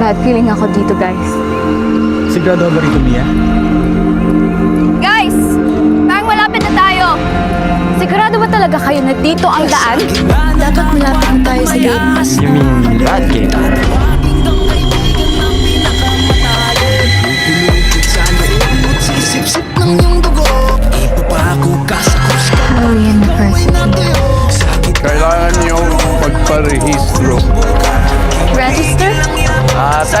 bad feeling ako dito, guys. Sigurado ba rito, Mia? Guys! Parang malapit na tayo! Sigurado ba talaga kayo na dito ang daan? Dapat malapit na tayo sa gate. You mean that gate? Oh, university. Kailangan niyong magparehistro. Register?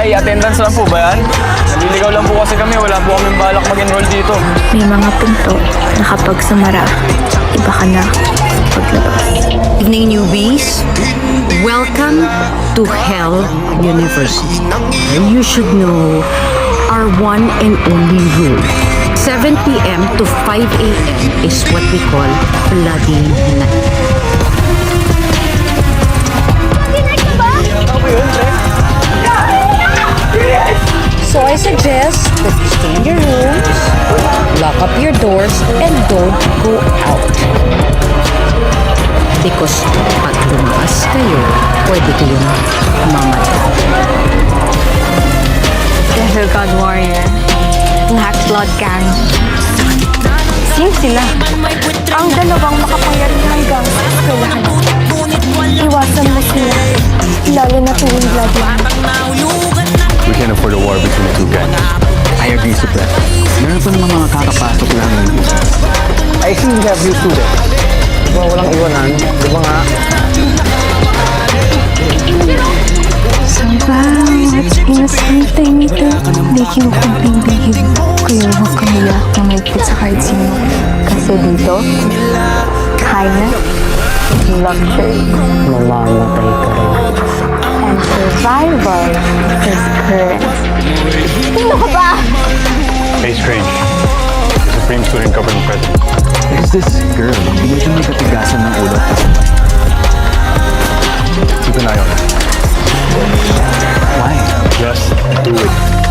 Tay, attendance lang po ba yan? Naliligaw lang po kasi kami. Wala po kaming balak mag-enroll dito. May mga pinto na kapag sumara, iba ka na paglabas. Evening, newbies. Welcome to Hell University. And you should know our one and only rule. 7 p.m. to 5 a.m. is what we call bloody night. So I suggest that you stay in your rooms, lock up your doors, and don't go out. Because pag lumakas kayo, pwede kayong mamatay. Devil God Warrior, Black Blood Gang. Sino sila? Ang dalawang makapangyarihang gang sa eskwelahan. Iwasan mo sila, lalo na tuwing bloody. We can't afford a war between the two gangs. I agree sa that. Meron pa naman mga kakapasok lang ng I think we have you too. Diba walang iwanan? Diba nga? Sometimes, innocent to make you believe. Kaya huwag kang iyak na may put sa kahit sino. Kasi dito, kindness, luxury, Mamamatay ka rin. and survival is current. Sino ka ba? Hey, Strange. Supreme Student Government President. There's this girl. Medyo may katigasan ng ulo. Keep an eye on her. Why? Just do it.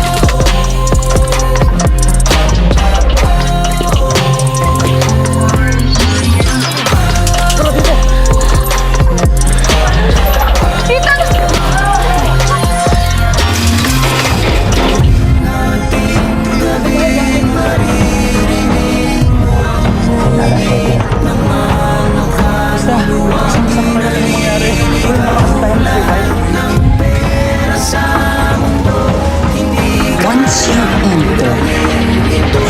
Once you enter,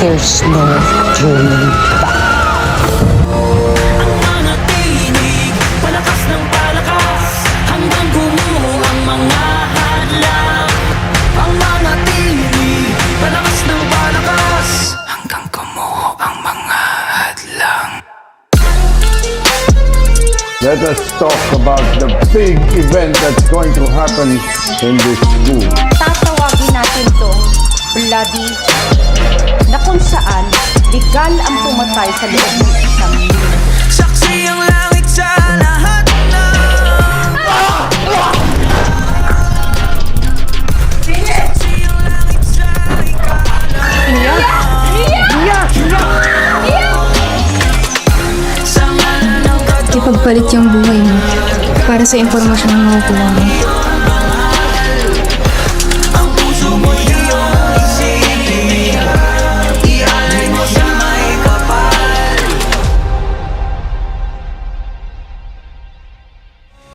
there's no turning back. Let us talk about the big event that's going to happen in this school. Tatawagin natin tong bloody na kung saan legal ang pumatay sa loob ng isang mundo. Saksi ang langit sa lahat na Ipagpalit yung buhay mo para sa impormasyon na makukuha mo.